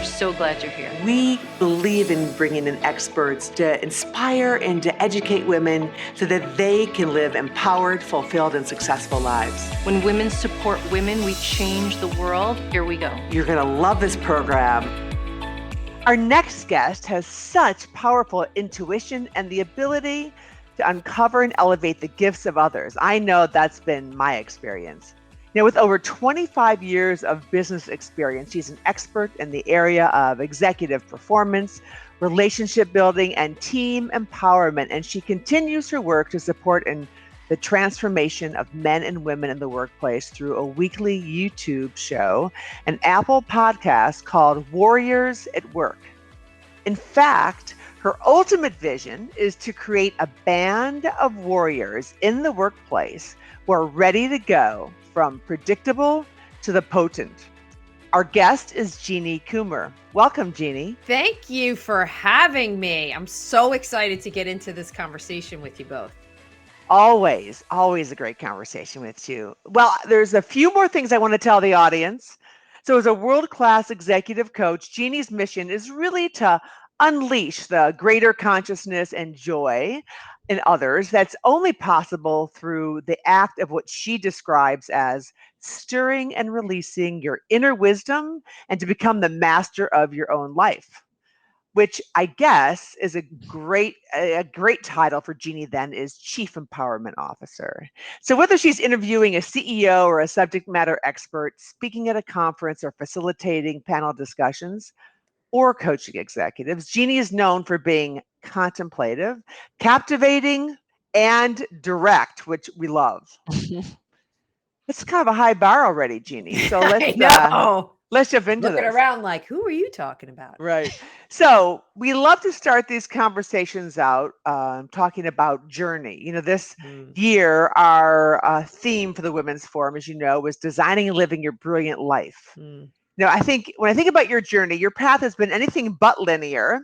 We're so glad you're here. We believe in bringing in experts to inspire and to educate women so that they can live empowered, fulfilled, and successful lives. When women support women, we change the world. Here we go. You're going to love this program. Our next guest has such powerful intuition and the ability to uncover and elevate the gifts of others. I know that's been my experience. With over 25 years of business experience, she's an expert in the area of executive performance, relationship building, and team empowerment. And she continues her work to support in the transformation of men and women in the workplace through a weekly YouTube show, an Apple podcast called Warriors at Work. In fact, her ultimate vision is to create a band of warriors in the workplace who are ready to go from predictable to the potent. Our guest is Jeanie Coomber. Welcome, Jeanie. Thank you for having me. I'm so excited to get into this conversation with you both. Always a great conversation with you. Well, there's a few more things I want to tell the audience. So as a world-class executive coach, Jeanie's mission is really to unleash the greater consciousness and joy in others that's only possible through the act of what she describes as stirring and releasing your inner wisdom and to become the master of your own life, which I guess is a great title for Jeanie then is Chief Empowerment Officer. So whether she's interviewing a CEO or a subject matter expert, speaking at a conference or facilitating panel discussions, or coaching executives, Jeanie is known for being contemplative, captivating, and direct, which we love. It's kind of a high bar already, Jeanie. So let's jump into Looking this. around like, who are you talking about? Right. So we love to start these conversations out talking about journey. This year, our theme for the Women's Forum, as you know, was designing and living your brilliant life. I think when I think about your journey, your path has been anything but linear.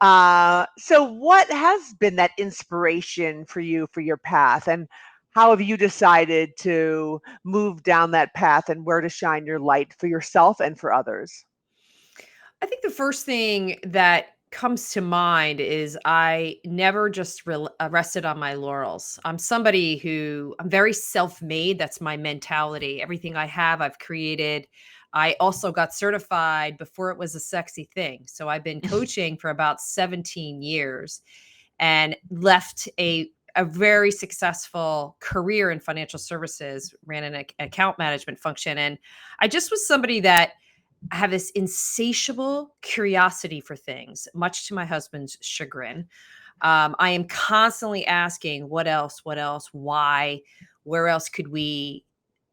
So what has been that inspiration for you for your path, and how have you decided to move down that path and where to shine your light for yourself and for others? I think the first thing that comes to mind is I never just rested on my laurels. I'm very self-made. That's my mentality. Everything I have, I've created. I also got certified before it was a sexy thing. So I've been coaching for about 17 years and left a very successful career in financial services, ran an account management function. And I just was somebody that have this insatiable curiosity for things, much to my husband's chagrin. I am constantly asking, what else, why, where else could we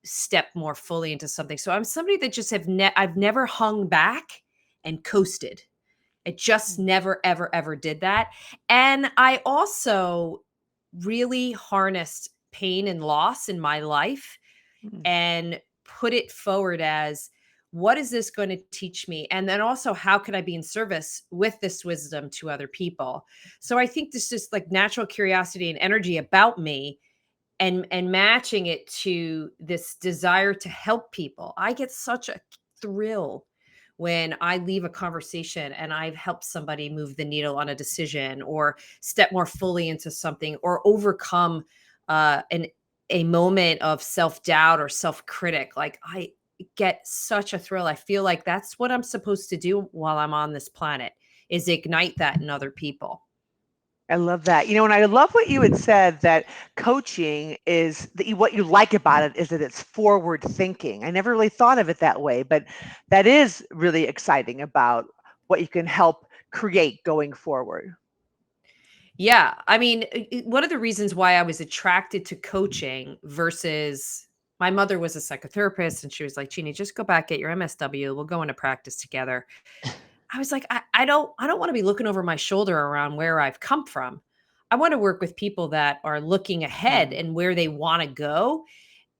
step more fully into something? So I'm somebody that just I've never hung back and coasted. It just never, ever, ever did that. And I also really harnessed pain and loss in my life and put it forward as, what is this going to teach me? And then also, how can I be in service with this wisdom to other people? So I think this is like natural curiosity and energy about me and matching it to this desire to help people. I get such a thrill when I leave a conversation and I've helped somebody move the needle on a decision or step more fully into something or overcome a moment of self-doubt or self-critic. Like I get such a thrill. I feel like that's what I'm supposed to do while I'm on this planet, is ignite that in other people. I love that. And I love what you had said, that coaching is what you like about it is that it's forward thinking. I never really thought of it that way, but that is really exciting about what you can help create going forward. Yeah. I mean, one of the reasons why I was attracted to coaching versus my mother was a psychotherapist, and she was like, Jeanie, just go back, get your MSW. We'll go into practice together. I was like, I don't want to be looking over my shoulder around where I've come from. I want to work with people that are looking ahead and where they want to go.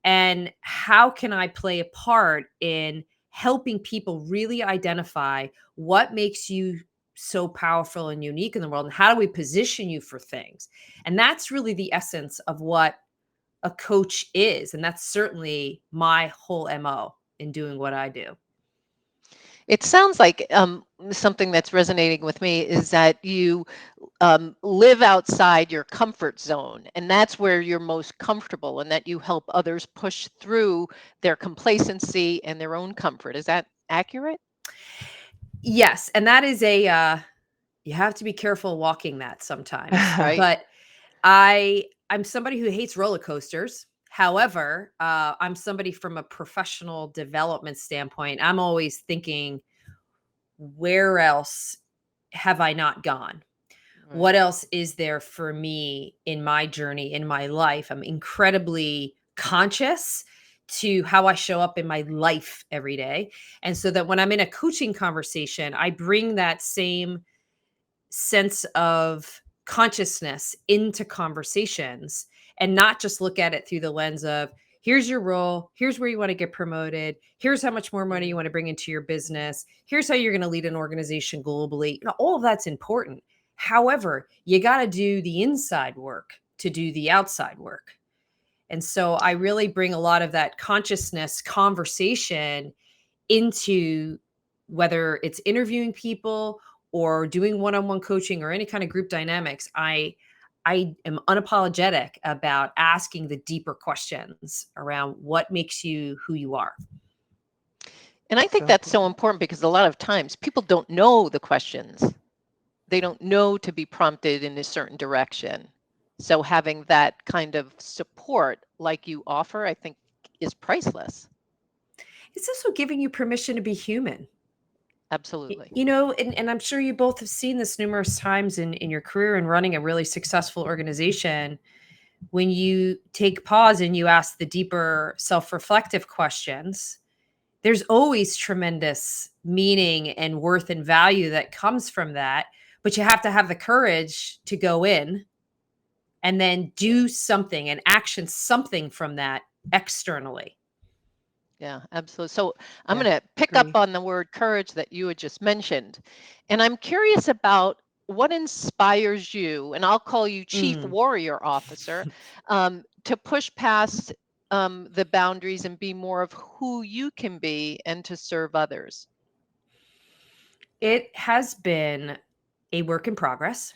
And how can I play a part in helping people really identify what makes you so powerful and unique in the world, and how do we position you for things? And that's really the essence of what a coach is. And that's certainly my whole MO in doing what I do. It sounds like something that's resonating with me is that you live outside your comfort zone, and that's where you're most comfortable, and that you help others push through their complacency and their own comfort. Is that accurate? Yes, and that is you have to be careful walking that sometimes. Right. But I'm somebody who hates roller coasters. However, I'm somebody from a professional development standpoint. I'm always thinking, where else have I not gone? Right. What else is there for me in my journey, in my life? I'm incredibly conscious to how I show up in my life every day. And so that when I'm in a coaching conversation, I bring that same sense of consciousness into conversations and not just look at it through the lens of here's your role, here's where you want to get promoted, here's how much more money you Mm. want to bring into your business, here's how you're going to lead an organization globally. All of that's important. However, you got to do the inside work to do the outside work. And so I really bring a lot of that consciousness conversation into whether it's interviewing people or doing one-on-one coaching or any kind of group dynamics. I am unapologetic about asking the deeper questions around what makes you who you are. And I think So that's so important. important because a lot of times people don't know the questions. They don't know to be prompted in a certain direction. So having that kind of support like you offer, I think is priceless. It's also giving you permission to be human. Absolutely. And I'm sure you both have seen this numerous times in your career in running a really successful organization. When you take pause and you ask the deeper self-reflective questions, there's always tremendous meaning and worth and value that comes from that. But you have to have the courage to go in and then Yeah. do something and action something from that externally. Yeah, absolutely. So I'm Yeah, going to pick up agree. on the word courage that you had just mentioned. And I'm curious about what inspires you, and I'll call you Chief Mm. Warrior Officer, to push past the boundaries and be more of who you can be and to serve others. It has been a work in progress.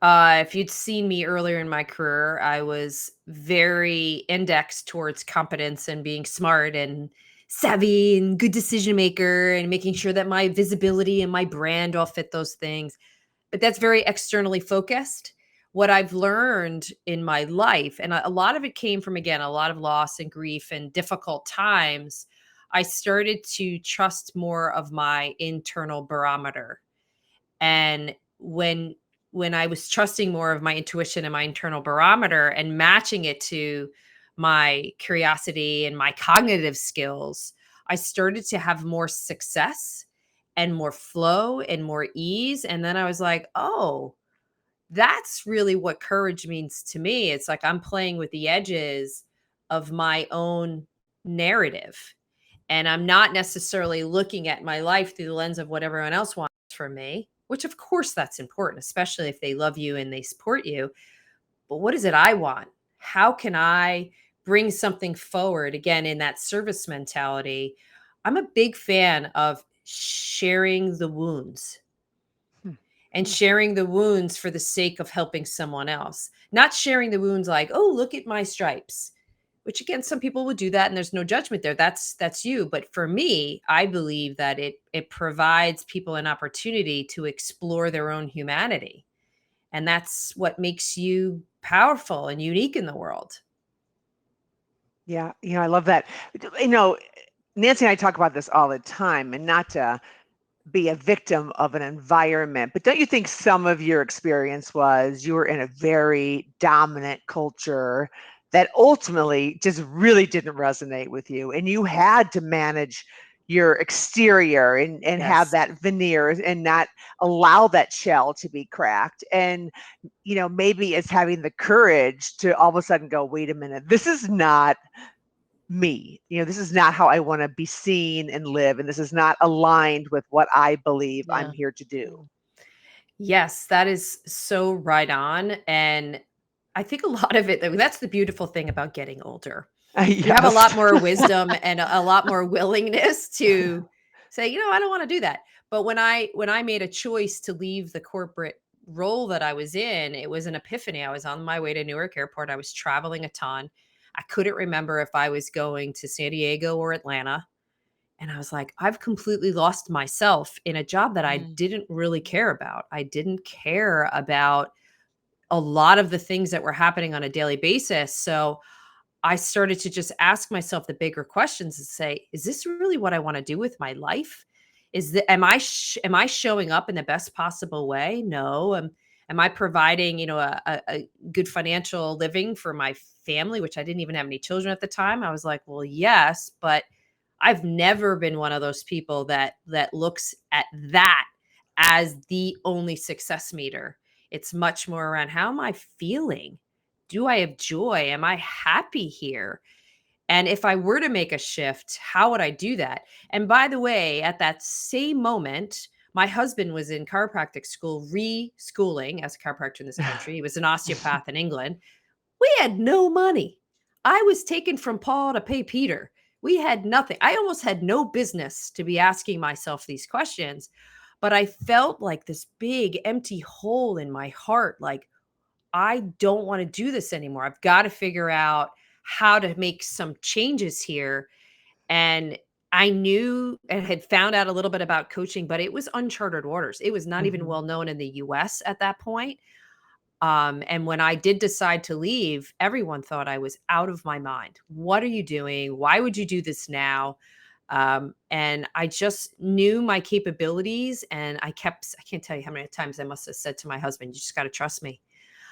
If you'd seen me earlier in my career, I was very indexed towards competence and being smart and savvy and good decision maker and making sure that my visibility and my brand all fit those things. But that's very externally focused. What I've learned in my life, and a lot of it came from, again, a lot of loss and grief and difficult times, I started to trust more of my internal barometer. And when I was trusting more of my intuition and my internal barometer and matching it to my curiosity and my cognitive skills, I started to have more success and more flow and more ease. And then I was like, oh, that's really what courage means to me. It's like I'm playing with the edges of my own narrative. And I'm not necessarily looking at my life through the lens of what everyone else wants from me, which of course that's important, especially if they love you and they support you. But what is it I want? How can I bring something forward again in that service mentality? I'm a big fan of sharing the wounds Hmm. and sharing the wounds for the sake of helping someone else, not sharing the wounds like, oh, look at my stripes, which again, some people would do that and there's no judgment there. That's you. But for me, I believe that it provides people an opportunity to explore their own humanity. And that's what makes you powerful and unique in the world. Yeah, I love that. You know, Nancy and I talk about this all the time, and not to be a victim of an environment, but don't you think some of your experience was you were in a very dominant culture that ultimately just really didn't resonate with you, and you had to manage your exterior and have Yes. that veneer and not allow that shell to be cracked? And maybe it's having the courage to all of a sudden go, wait a minute, this is not me. This is not how I want to be seen and live. And this is not aligned with what I believe I'm Yeah. here to do. Mm. Yes, that is so right on. And I think a lot of it, that's the beautiful thing about getting older. You have a lot Yes. more wisdom and a lot more willingness to say, I don't want to do that. But when I made a choice to leave the corporate role that I was in, it was an epiphany. I was on my way to Newark Airport. I was traveling a ton. I couldn't remember if I was going to San Diego or Atlanta. And I was like, I've completely lost myself in a job that I Mm. didn't really care about. I didn't care about a lot of the things that were happening on a daily basis. So I started to just ask myself the bigger questions and say, is this really what I want to do with my life? Am I showing up in the best possible way? No. Am I providing, a good financial living for my family, which I didn't even have any children at the time? I was like, well, yes, but I've never been one of those people that looks at that as the only success meter. It's much more around, how am I feeling? Do I have joy? Am I happy here? And if I were to make a shift, how would I do that? And by the way, at that same moment, my husband was in chiropractic school, reschooling as a chiropractor in this country. He was an osteopath in England. We had no money. I was taken from Paul to pay Peter. We had nothing. I almost had no business to be asking myself these questions, but I felt like this big empty hole in my heart. Like, I don't want to do this anymore. I've got to figure out how to make some changes here. And I knew and had found out a little bit about coaching, but it was uncharted waters. It was not even Mhm. well known in the US at that point. And when I did decide to leave, everyone thought I was out of my mind. What are you doing? Why would you do this now? And I just knew my capabilities. And I can't tell you how many times I must have said to my husband, you just got to trust me.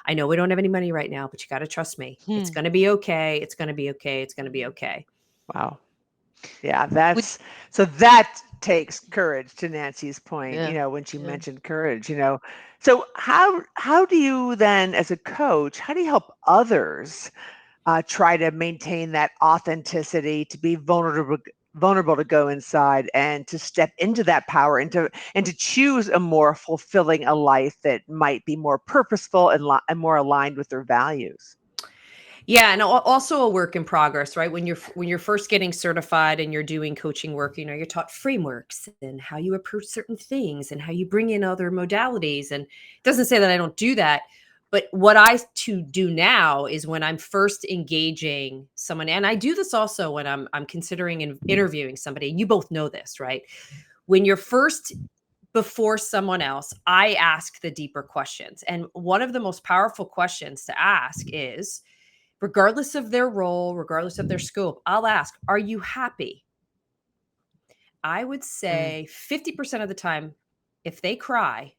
I know we don't have any money right now, but you got to trust me. It's Hmm. going to be okay. It's going to be okay. It's going to be okay. Wow. Yeah, Would that takes courage, to Nancy's point, yeah. when she Yeah. mentioned courage. So how do you then, as a coach, how do you help others try to maintain that authenticity, to be vulnerable, to go inside and to step into that power, and to choose a more fulfilling a life that might be more purposeful and more aligned with their values? Yeah, and also a work in progress, right? When you're first getting certified and you're doing coaching work, you're taught frameworks and how you approach certain things and how you bring in other modalities. And it doesn't say that I don't do that, but what I to do now is when I'm first engaging someone, and I do this also when I'm considering interviewing somebody. You both know this, right? When you're first before someone else, I ask the deeper questions. And one of the most powerful questions to ask is, regardless of their role, regardless of their scope, I'll ask, are you happy? I would Mm. say 50% of the time, if they cry,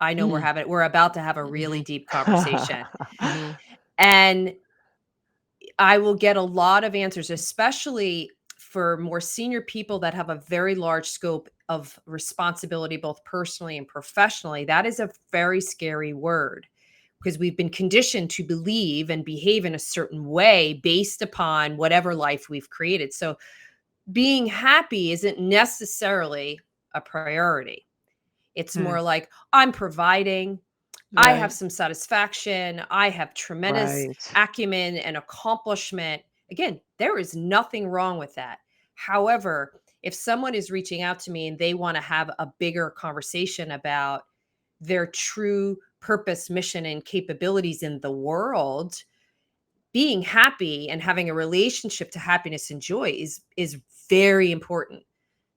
I know Hmm. we're about to have a really Hmm. deep conversation. Hmm. And I will get a lot of answers, especially for more senior people that have a very large scope of responsibility, both personally and professionally. That is a very scary word, because we've been conditioned to believe and behave in a certain way based upon whatever life we've created. So being happy isn't necessarily a priority. It's Hmm. more like, I'm providing, I have Right. some satisfaction, I have tremendous Right. acumen and accomplishment. Again, there is nothing wrong with that. However, if someone is reaching out to me and they want to have a bigger conversation about their true purpose, mission, and capabilities in the world, being happy and having a relationship to happiness and joy is very important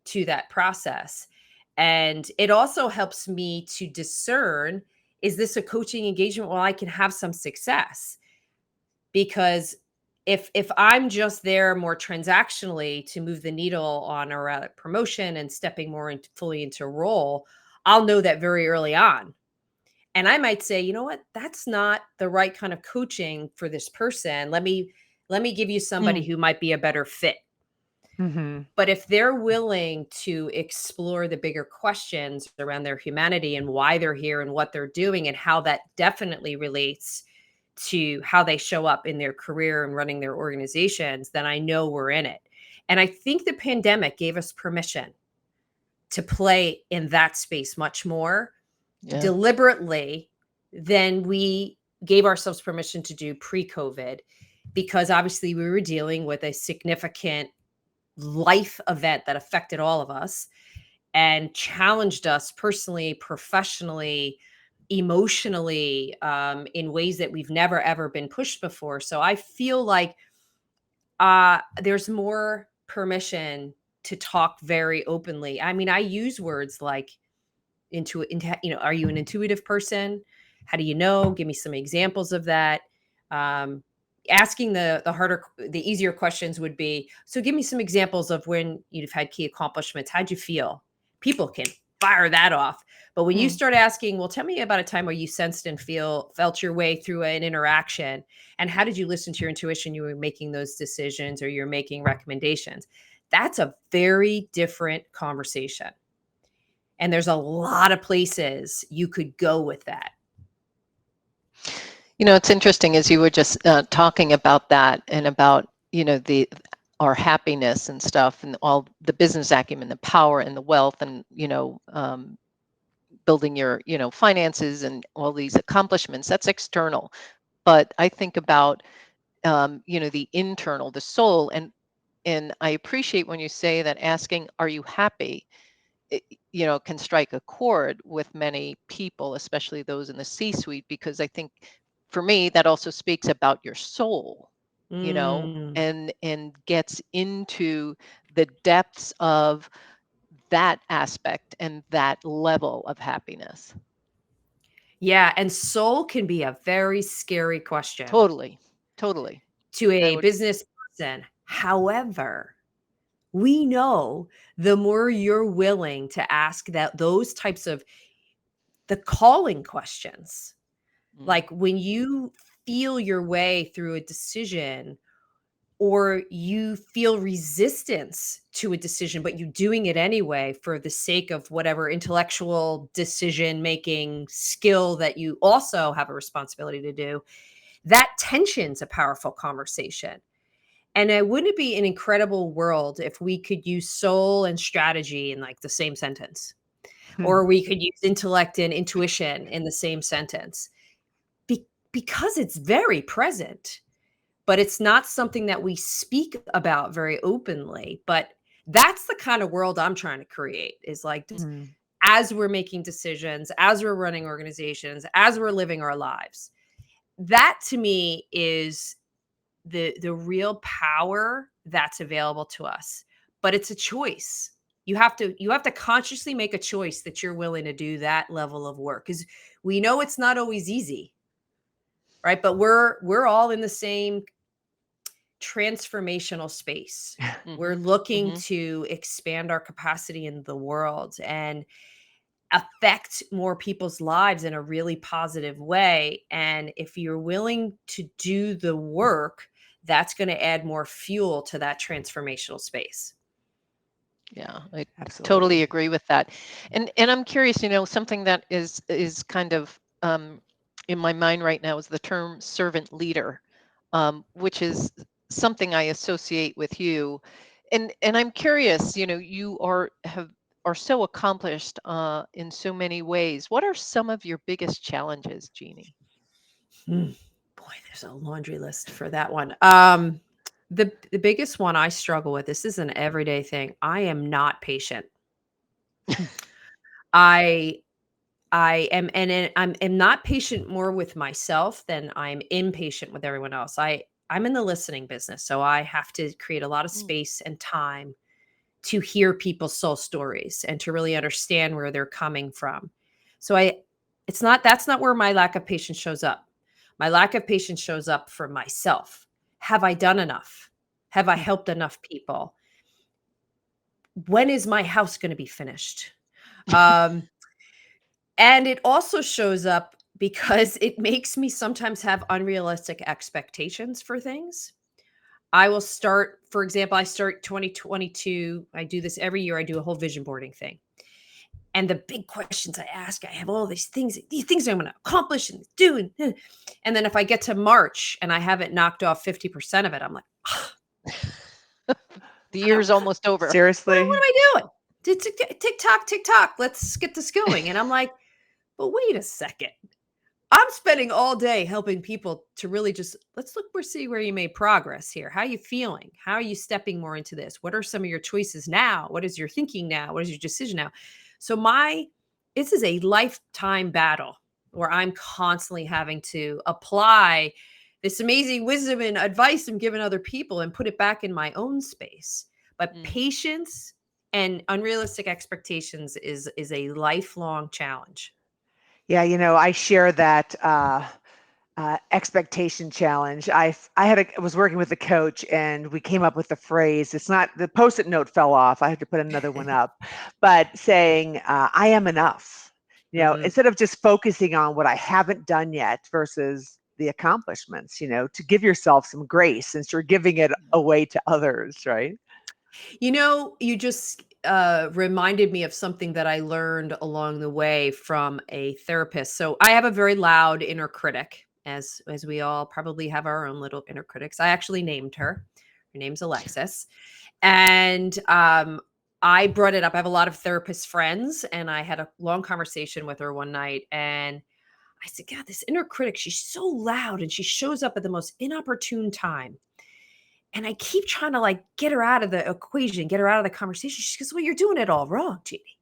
to that process. And it also helps me to discern, is this a coaching engagement where I can have some success? Because if I'm just there more transactionally to move the needle on a promotion and stepping more fully into a role, I'll know that very early on. And I might say, you know what, that's not the right kind of coaching for this person. Let me give you somebody Hmm. who might be a better fit. Hmm. But if they're willing to explore the bigger questions around their humanity and why they're here and what they're doing and how that definitely relates to how they show up in their career and running their organizations, then I know we're in it. And I think the pandemic gave us permission to play in that space much more Yeah. deliberately than we gave ourselves permission to do pre-COVID, because obviously we were dealing with a significant life event that affected all of us and challenged us personally, professionally, emotionally, in ways that we've never ever been pushed before. So I feel like there's more permission to talk very openly. I mean, I use words like are you an intuitive person? How do you know? Give me some examples of that. Um, Asking the easier questions would be, so give me some examples of when you've had key accomplishments. How'd you feel? People can fire that off. But when you start asking, well, tell me about a time where you sensed and felt your way through an interaction, and how did you listen to your intuition? You were making those decisions or you're making recommendations. That's a very different conversation. And there's a lot of places you could go with that. It's interesting as you were just talking about that and about, our happiness and stuff and all the business acumen, the power and the wealth and, building your, finances and all these accomplishments. That's external. But I think about, the internal, the soul. And I appreciate when you say that asking, are you happy? Can strike a chord with many people, especially those in the C-suite, because I think for me, that also speaks about your soul, Mm. and gets into the depths of that aspect and that level of happiness. Yeah. And soul can be a very scary question Totally. to I a would. business person. However, we know the more you're willing to ask those types of the calling questions, like when you feel your way through a decision or you feel resistance to a decision, but you're doing it anyway for the sake of whatever intellectual decision making skill that you also have a responsibility to do, that tension's a powerful conversation. And wouldn't it be an incredible world if we could use soul and strategy in like the same sentence? Or we could use intellect and intuition in the same sentence? Because it's very present, but it's not something that we speak about very openly. But that's the kind of world I'm trying to create, is like as we're making decisions, as we're running organizations, as we're living our lives. That to me is the real power that's available to us. But it's a choice. You have to consciously make a choice that you're willing to do that level of work, because we know it's not always easy, right? But we're all in the same transformational space. We're looking to expand our capacity in the world and affect more people's lives in a really positive way. And if you're willing to do the work, that's going to add more fuel to that transformational space. Yeah, I Absolutely. totally agree with that. And I'm curious, something that is kind of in my mind right now is the term servant leader, which is something I associate with you. And I'm curious, you are so accomplished in so many ways. What are some of your biggest challenges, Jeanie? Boy, there's a laundry list for that one. The biggest one I struggle with, this is an everyday thing. I am not patient. I I'm not patient more with myself than I'm impatient with everyone else. I'm in the listening business, so I have to create a lot of space and time to hear people's soul stories and to really understand where they're coming from. So that's not where my lack of patience shows up. My lack of patience shows up for myself. Have I done enough? Have I helped enough people? When is my house going to be finished? And it also shows up because it makes me sometimes have unrealistic expectations for things. I will start, for example, I start 2022. I do this every year. I do a whole vision boarding thing. And the big questions I ask, I have all these things I'm going to accomplish and do. And then if I get to March and I haven't knocked off 50% of it, I'm like, The year's almost over. Seriously? what am I doing? Tick tock, tick tock. Let's get this going. And I'm like, but wait a second. I'm spending all day helping people to really just let's see where you made progress here. How are you feeling? How are you stepping more into this? What are some of your choices now? What is your thinking now? What is your decision now? So this is a lifetime battle where I'm constantly having to apply this amazing wisdom and advice I'm giving other people and put it back in my own space. But Mm. patience and unrealistic expectations is a lifelong challenge. Yeah, I share that expectation challenge. I was working with a coach, and we came up with the phrase. It's not the post-it note fell off. I had to put another one up, but saying I am enough. Mhm. Instead of just focusing on what I haven't done yet versus the accomplishments. To give yourself some grace since you're giving it away to others, right? You just reminded me of something that I learned along the way from a therapist. So I have a very loud inner critic, as we all probably have our own little inner critics. I actually named her. Her name's Alexis, and I brought it up. I have a lot of therapist friends, and I had a long conversation with her one night, and I said, "God, this inner critic, she's so loud, and she shows up at the most inopportune time." And I keep trying to like get her out of the equation, get her out of the conversation. She goes, "Well, you're doing it all wrong, Jeanie.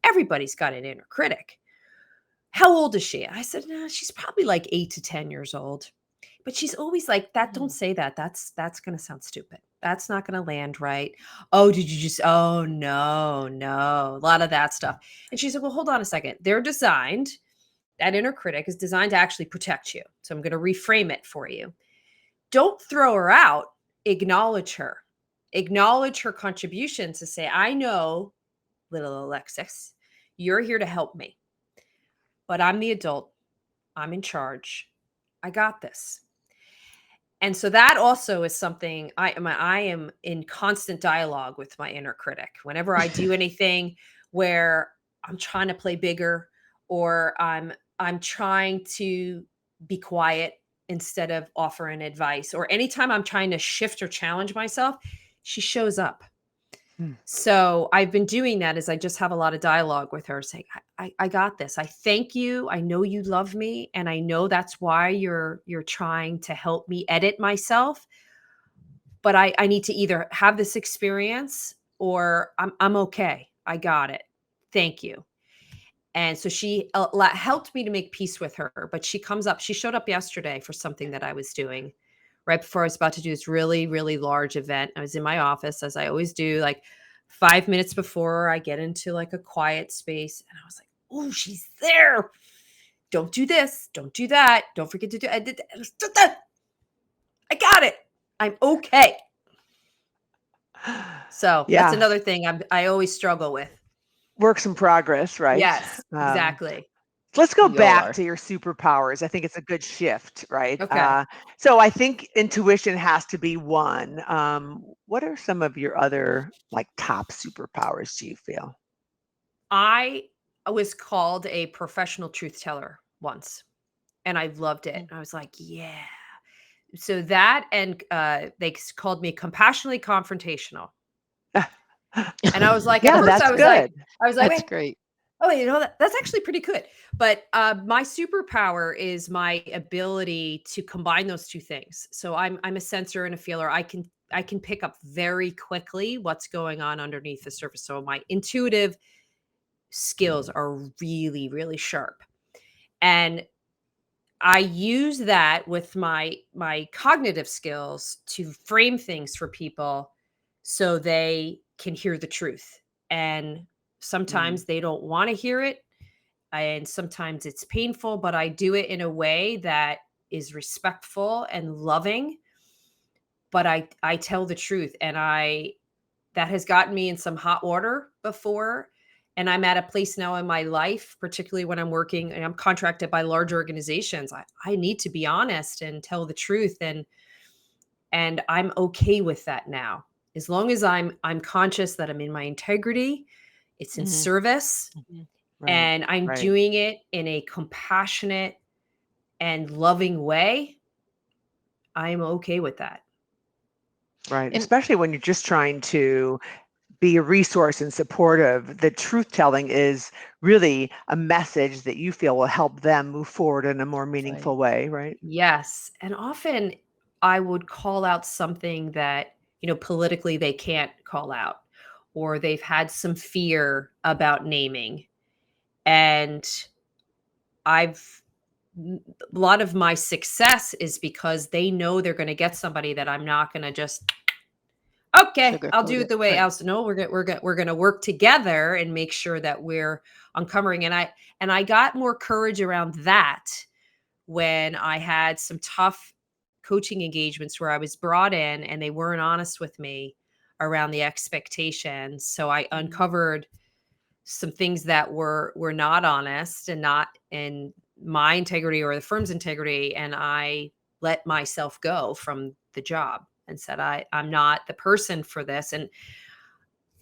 Everybody's got an inner critic." How old is she? I said, "No, she's probably like 8 to 10 years old." But she's always like, "That, don't say that. That's gonna sound stupid. That's not gonna land right. Oh, did you just oh no, no, a lot of that stuff." And she said, "Well, hold on a second. That inner critic is designed to actually protect you. So I'm gonna reframe it for you. Don't throw her out, acknowledge her. Acknowledge her contribution to say, I know, little Alexis, you're here to help me, but I'm the adult. I'm in charge. I got this." And so that also is something I am in constant dialogue with my inner critic. Whenever I do anything where I'm trying to play bigger or I'm trying to be quiet instead of offering advice, or anytime I'm trying to shift or challenge myself, she shows up. Hmm. So I've been doing that as I just have a lot of dialogue with her saying, I got this. I thank you. I know you love me. And I know that's why you're trying to help me edit myself. But I need to either have this experience or I'm okay. I got it. Thank you. And so she helped me to make peace with her. But she showed up yesterday for something that I was doing right before I was about to do this really, really large event. I was in my office, as I always do, like 5 minutes before I get into like a quiet space. And I was like, "Oh, she's there. Don't do this. Don't do that. Don't forget to do I did that. I got it. I'm okay." So that's Yeah, another thing I always struggle with. works in progress, right? Yes, Um, exactly. let's go We all back are. to your superpowers. I think it's a good shift, right? Okay. So I think intuition has to be one. What are some of your other like top superpowers, do you feel? I was called a professional truth teller once, and I loved it. Mm. I was like, yeah. So that and called me compassionately confrontational. And I was like, at Yeah, first that's good. I was like, That's wait, great. oh, that's actually pretty good. But my superpower is my ability to combine those two things. So I'm a sensor and a feeler. I can pick up very quickly what's going on underneath the surface. So my intuitive skills are really, really sharp. And I use that with my cognitive skills to frame things for people so they can hear the truth. And Mm. sometimes they don't want to hear it, and sometimes it's painful, but I do it in a way that is respectful and loving, but I tell the truth, and I that has gotten me in some hot water before. And I'm at a place now in my life, particularly when I'm working and I'm contracted by large organizations. I need to be honest and tell the truth. And I'm okay with that now. As long as I'm conscious that I'm in my integrity, it's in Mhm, service, mhm. Right, and I'm right, doing it in a compassionate and loving way, I'm okay with that. right. And Especially when you're just trying to be a resource and supportive. The truth telling is really a message that you feel will help them move forward in a more meaningful way, right? Yes. And often I would call out something that, politically they can't call out, or they've had some fear about naming. And I've, a lot of my success is because they know they're going to get somebody that I'm not going to just, okay, I'll do Sugarcoat it it. the way Right. else. No, we're going to work together and make sure that we're uncovering. And I got more courage around that when I had some tough coaching engagements where I was brought in and they weren't honest with me around the expectations. So I uncovered some things that were not honest and not in my integrity or the firm's integrity, and I let myself go from the job and said I'm not the person for this. And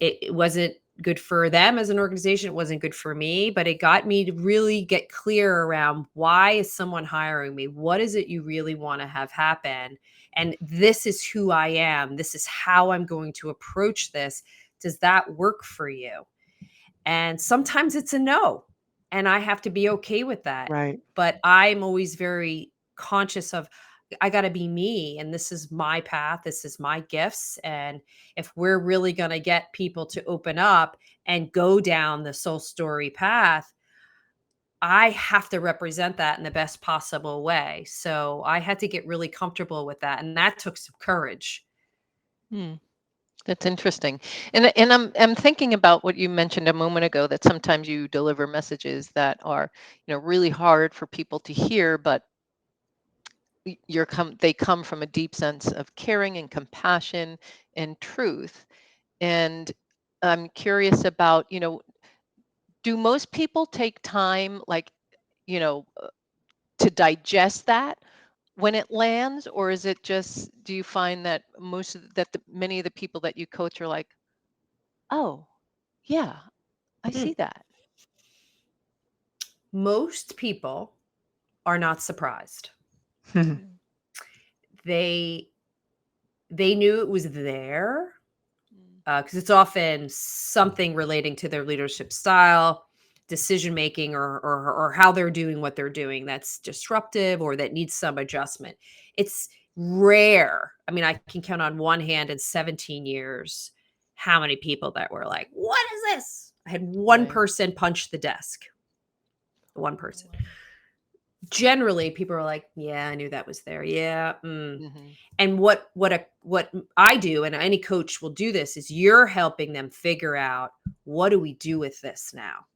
it wasn't good for them as an organization. It wasn't good for me, but it got me to really get clear around, why is someone hiring me? What is it you really want to have happen? And this is who I am. This is how I'm going to approach this. Does that work for you? And sometimes it's a no, and I have to be okay with that. Right. But I'm always very conscious of, I got to be me, and this is my path. This is my gifts. And if we're really going to get people to open up and go down the soul story path, I have to represent that in the best possible way. So I had to get really comfortable with that. And that took some courage. Hmm. That's interesting. And I'm thinking about what you mentioned a moment ago, that sometimes you deliver messages that are, really hard for people to hear, but they come from a deep sense of caring and compassion and truth. And I'm curious about, do most people take time, like, you know, uh, to digest that when it lands, or is it just, do you find that many of the people that you coach are like, oh, yeah, I Mm. see that. Most people are not surprised. Mm, They knew it was there, mm, because it's often something relating to their leadership style, decision making, or how they're doing what they're doing that's disruptive or that needs some adjustment. It's rare. I mean, I can count on one hand in 17 years how many people that were like, "What is this?" I had one right. person punch the desk. One person. Generally, people are like, "Yeah, I knew that was there. Yeah." Hmm. And what I do, and any coach will do this, is you're helping them figure out, what do we do with this now?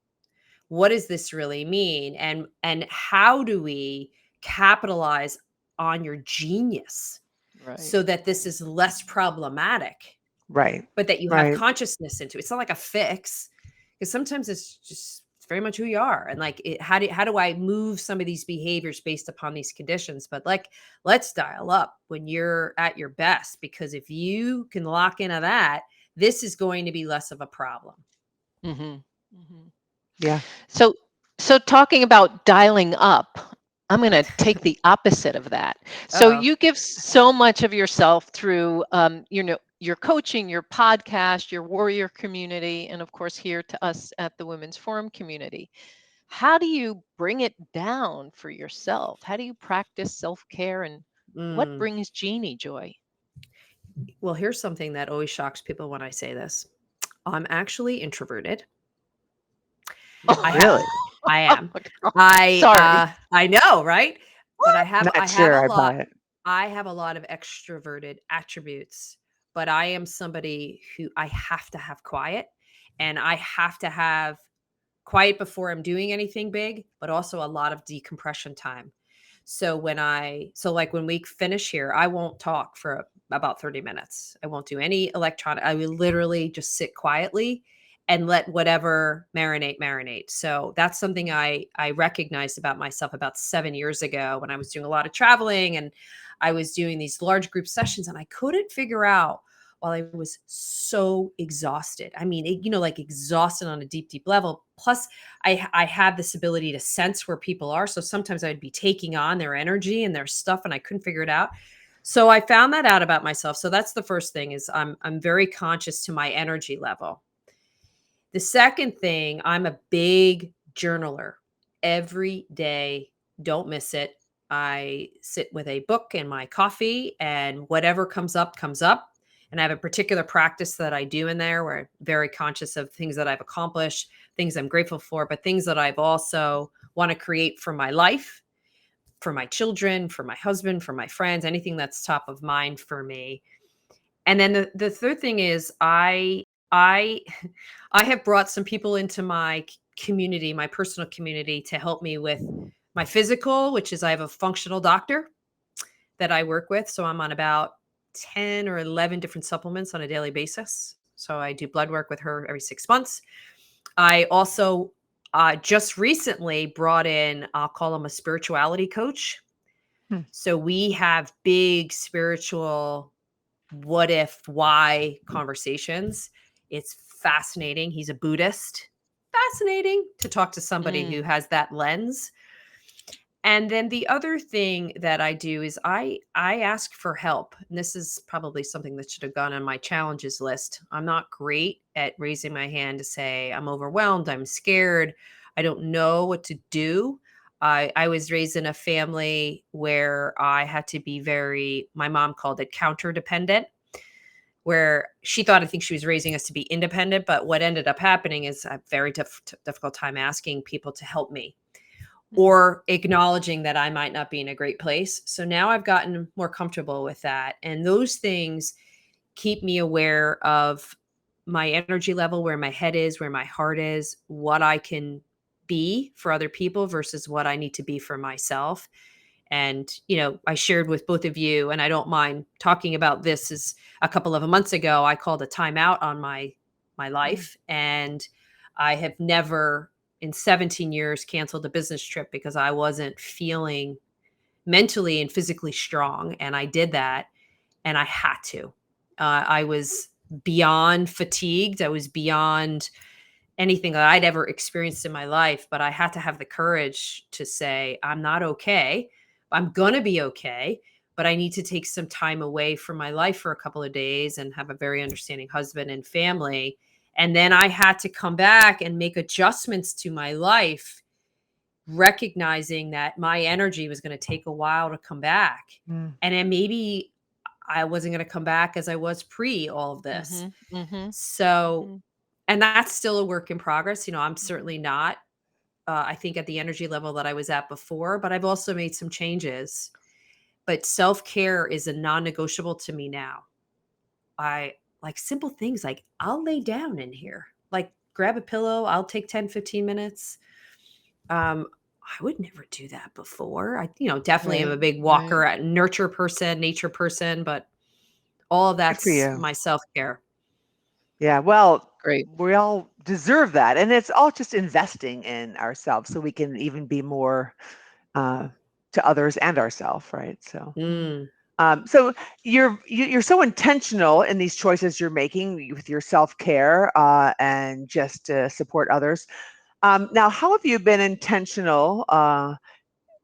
What does this really mean? And how do we capitalize on your genius Right. so that this Right. is less problematic, Right. but that you have Right. consciousness into it. It's not like a fix, because sometimes it's very much who you are. And like, how do I move some of these behaviors based upon these conditions? But like, let's dial up when you're at your best, because if you can lock into that, this is going to be less of a problem. Hmm. Hmm. Yeah. So, so talking about dialing up, I'm going to take the opposite of that. So Uh-oh. you give so much of yourself through, your coaching, your podcast, your warrior community, and of course here to us at the Women's Forum community. How do you bring it down for yourself? How do you practice self-care, and what Mm. brings Jeanie joy? Well, here's something that always shocks people when I say this. I'm actually introverted. I have Really? I am. Sorry. I know, right? But Not sure I buy it. I have a lot of extroverted attributes, but I am somebody who, I have to have quiet, and I have to have quiet before I'm doing anything big, but also a lot of decompression time. So like when we finish here, I won't talk for about 30 minutes. I won't do any electronic. I will literally just sit quietly and let whatever marinate. So that's something I recognized about myself about 7 years ago, when I was doing a lot of traveling and I was doing these large group sessions, and I couldn't figure out, while I was so exhausted. I mean, like exhausted on a deep level. Plus, I have this ability to sense where people are. So sometimes I'd be taking on their energy and their stuff, and I couldn't figure it out. So I found that out about myself. So that's the first thing is I'm very conscious to my energy level. The second thing, I'm a big journaler. Every day, don't miss it. I sit with a book and my coffee, and whatever comes up, comes up. And I have a particular practice that I do in there where I'm very conscious of things that I've accomplished, things I'm grateful for, but things that I've also want to create for my life, for my children, for my husband, for my friends, anything that's top of mind for me. And then the third thing is I I have brought some people into my community, my personal community, to help me with my physical, which is I have a functional doctor that I work with. So I'm on about 10 or 11 different supplements on a daily basis. So I do blood work with her every 6 months. I also just recently brought in, I'll call him a spirituality coach. Hmm. So we have big spiritual what if, why conversations. It's fascinating. He's a Buddhist. Fascinating to talk to somebody who Mm. has that lens. And then the other thing that I do is I ask for help. And this is probably something that should have gone on my challenges list. I'm not great at raising my hand to say I'm overwhelmed, I'm scared, I don't know what to do. I was raised in a family where I had to be very, my mom called it counter dependent, where she thought, I think she was raising us to be independent. But what ended up happening is a very difficult time asking people to help me Mm. or acknowledging that I might not be in a great place. So now I've gotten more comfortable with that. And those things keep me aware of my energy level, where my head is, where my heart is, what I can be for other people versus what I need to be for myself. And, I shared with both of you, and I don't mind talking about this, is a couple of months ago, I called a timeout on my Mm. life. And I have never in 17 years canceled a business trip because I wasn't feeling mentally and physically strong. And I did that, and I had to. I was beyond fatigued. I was beyond anything that I'd ever experienced in my life, but I had to have the courage to say, I'm not okay. I'm going to be okay, but I need to take some time away from my life for a couple of days and have a very understanding husband and family. And then I had to come back and make adjustments to my life, recognizing that my energy was going to take a while to come back. Mm. And then maybe I wasn't going to come back as I was pre all of this. Mhm. Mhm. So, Mm. and that's still a work in progress. I'm certainly not, I think, at the energy level that I was at before, but I've also made some changes. But self care is a non negotiable to me now. I like simple things like I'll lay down in here, like grab a pillow, I'll take 10, 15 minutes. Um, I would never do that before. I, definitely am a Right. big Right. walker, a nurture person, nature person, but all of Good for that's you. my self care. Yeah, well, Great. we all deserve that, and it's all just investing in ourselves so we can even be more uh, to others and ourselves, right? So, Mm. so you're so intentional in these choices you're making with your self care and just to support others. Now, how have you been intentional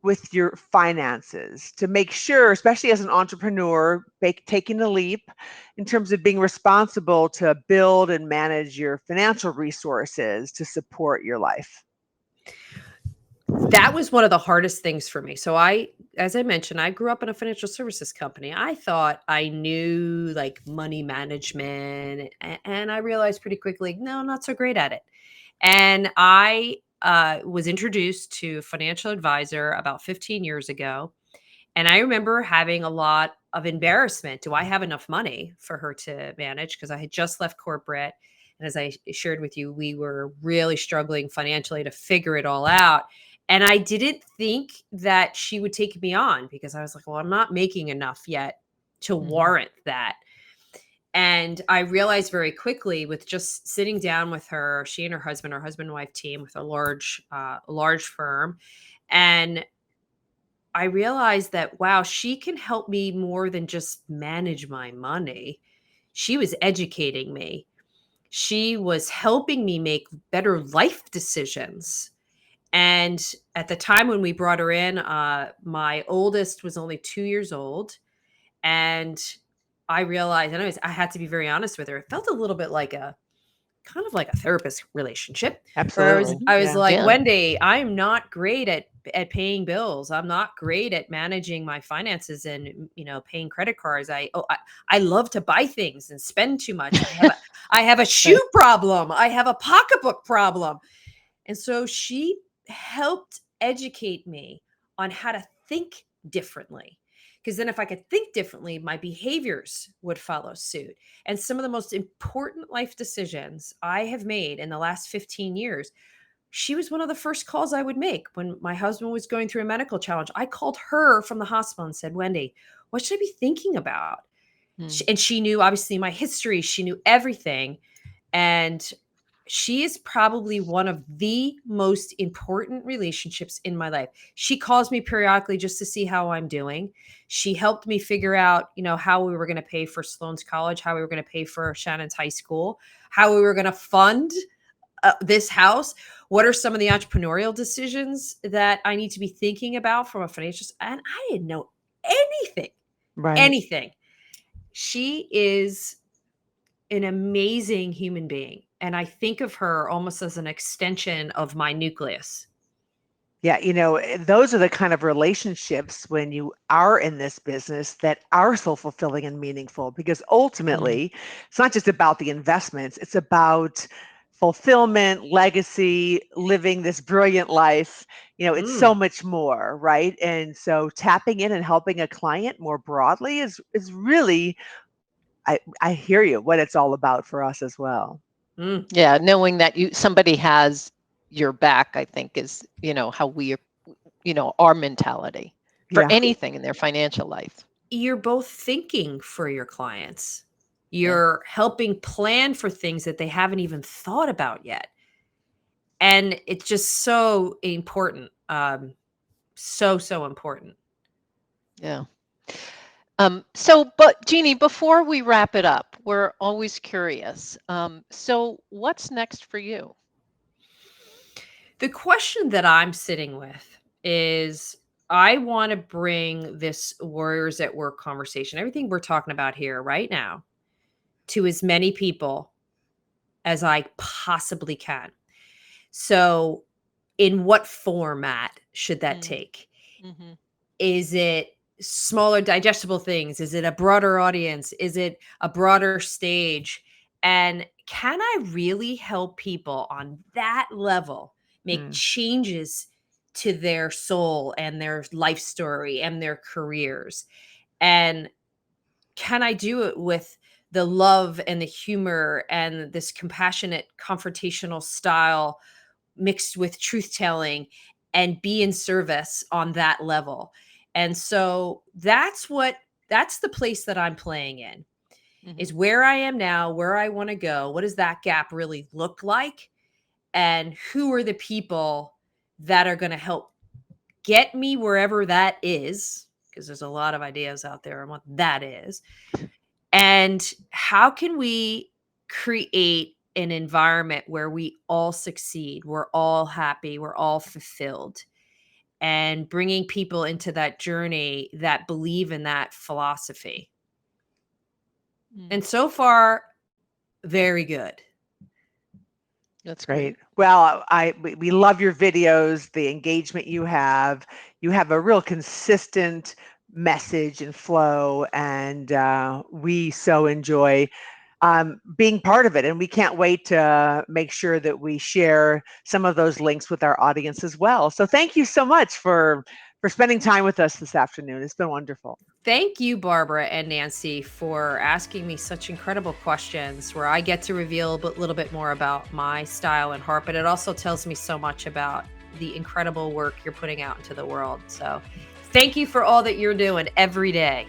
with your finances to make sure, especially as an entrepreneur, taking the leap in terms of being responsible to build and manage your financial resources to support your life? That was one of the hardest things for me. So as I mentioned, I grew up in a financial services company. I thought I knew like money management, and I realized pretty quickly, no, I'm not so great at it. And I was introduced to a financial advisor about 15 years ago. And I remember having a lot of embarrassment. Do I have enough money for her to manage? Because I had just left corporate. And as I shared with you, we were really struggling financially to figure it all out. And I didn't think that she would take me on because I was like, well, I'm not making enough yet to Mhm. warrant that. And I realized very quickly with just sitting down with her, she and her husband and wife team with a large firm. And I realized that, wow, she can help me more than just manage my money. She was educating me. She was helping me make better life decisions. And at the time when we brought her in, my oldest was only 2 years old. And I realized, and I had to be very honest with her. It felt a little bit like a kind of like a therapist relationship. Where Absolutely. I was Yeah. like, Yeah. Wendy, I'm not great at paying bills. I'm not great at managing my finances and paying credit cards. I love to buy things and spend too much. I have a shoe problem. I have a pocketbook problem. And so she helped educate me on how to think differently. Because then, if I could think differently, my behaviors would follow suit. And some of the most important life decisions I have made in the last 15 years, she was one of the first calls I would make when my husband was going through a medical challenge. I called her from the hospital and said, Wendy, what should I be thinking about? And she knew, obviously, my history. She knew everything. And she is probably one of the most important relationships in my life. She calls me periodically just to see how I'm doing. She helped me figure out, how we were going to pay for Sloan's college, how we were going to pay for Shannon's high school, how we were going to fund this house. What are some of the entrepreneurial decisions that I need to be thinking about from a financial? And I didn't know anything, Right. anything. She is an amazing human being. And I think of her almost as an extension of my nucleus. Yeah, those are the kind of relationships when you are in this business that are so fulfilling and meaningful, because ultimately it's not just about the investments, it's about fulfillment, legacy, living this brilliant life. It's so much more, right? And so tapping in and helping a client more broadly is really, I hear you, what it's all about for us as well. Yeah, knowing that somebody has your back, I think is, how we, our mentality for Yeah. anything in their financial life. You're both thinking for your clients. You're helping plan for things that they haven't even thought about yet. And it's just so important. So important. Yeah. But Jeanie, before we wrap it up, we're always curious. So what's next for you? The question that I'm sitting with is, I want to bring this Warriors at Work conversation, everything we're talking about here right now, to as many people as I possibly can. So, in what format should that take? Mm-hmm. Is it smaller, digestible things? Is it a broader audience? Is it a broader stage? And can I really help people on that level make changes to their soul and their life story and their careers? And can I do it with the love and the humor and this compassionate, confrontational style mixed with truth telling, and be in service on that level? And so that's the place that I'm playing in, is where I am now, where I want to go. What does that gap really look like? And who are the people that are going to help get me wherever that is? Because there's a lot of ideas out there on what that is. And how can we create an environment where we all succeed, we're all happy, we're all fulfilled, and bringing people into that journey that believe in that philosophy. And so far, very good. That's Great. great. Well, we love your videos, the engagement you have. You have a real consistent message and flow, and we so enjoy being part of it. And we can't wait to make sure that we share some of those links with our audience as well. So thank you so much for spending time with us this afternoon. It's been wonderful. Thank you, Barbara and Nancy, for asking me such incredible questions where I get to reveal a little bit more about my style and heart, but it also tells me so much about the incredible work you're putting out into the world. So thank you for all that you're doing every day.